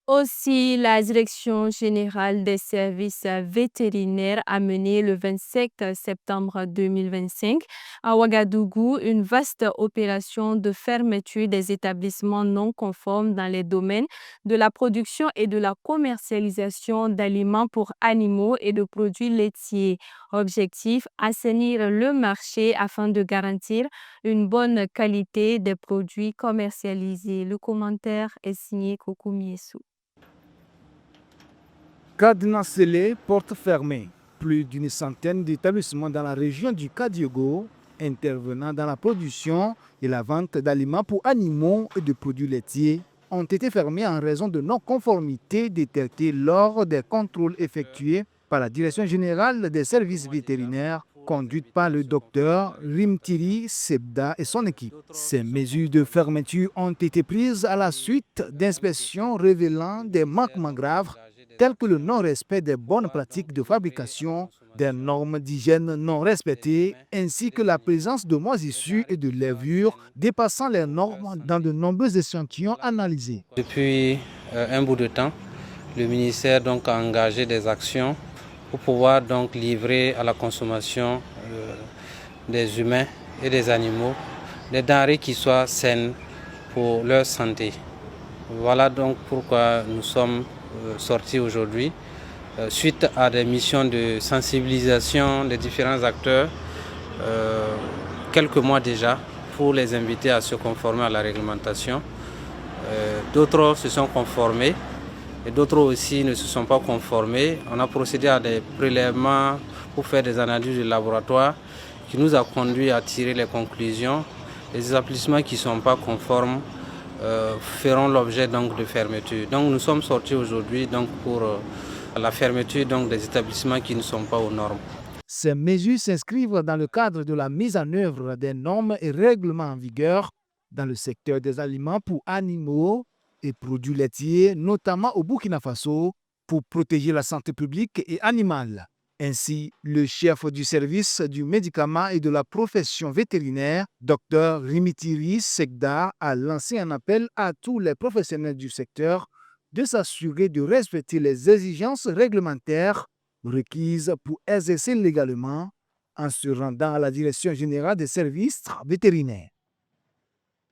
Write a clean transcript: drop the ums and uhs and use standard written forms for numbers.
Aussi, la Direction générale des services vétérinaires a mené le 27 septembre 2025 à Ouagadougou une vaste opération de fermeture des établissements non conformes dans les domaines de la production et de la commercialisation d'aliments pour animaux et de produits laitiers. Objectif, assainir le marché afin de garantir une bonne qualité des produits commercialisés. Le commentaire est signé Coco Miessou. Cadenas scellé, porte fermée. Plus d'une centaine d'établissements dans la région du Kadiogo intervenant dans la production et la vente d'aliments pour animaux et de produits laitiers ont été fermés en raison de non-conformité détectée lors des contrôles effectués par la Direction générale des services vétérinaires conduite par le docteur Rimtiri Sebda et son équipe. Ces mesures de fermeture ont été prises à la suite d'inspections révélant des manquements graves tels que le non-respect des bonnes pratiques de fabrication, des normes d'hygiène non respectées, ainsi que la présence de moisissures et de lèvures dépassant les normes dans de nombreux échantillons analysés. Depuis un bout de temps, le ministère donc, a engagé des actions pour pouvoir donc, livrer à la consommation des humains et des animaux des denrées qui soient saines pour leur santé. Voilà donc pourquoi nous sommes sortis aujourd'hui suite à des missions de sensibilisation des différents acteurs quelques mois déjà pour les inviter à se conformer à la réglementation. D'autres se sont conformés et d'autres aussi ne se sont pas conformés. On a procédé à des prélèvements pour faire des analyses de laboratoire qui nous a conduit à tirer les conclusions. Les établissements qui ne sont pas conformes feront l'objet donc de fermeture. Donc nous sommes sortis aujourd'hui donc pour la fermeture donc des établissements qui ne sont pas aux normes. Ces mesures s'inscrivent dans le cadre de la mise en œuvre des normes et règlements en vigueur dans le secteur des aliments pour animaux et produits laitiers, notamment au Burkina Faso, pour protéger la santé publique et animale. Ainsi, le chef du service du médicament et de la profession vétérinaire, Dr Rimitiri Sekdar, a lancé un appel à tous les professionnels du secteur de s'assurer de respecter les exigences réglementaires requises pour exercer légalement en se rendant à la Direction générale des services vétérinaires.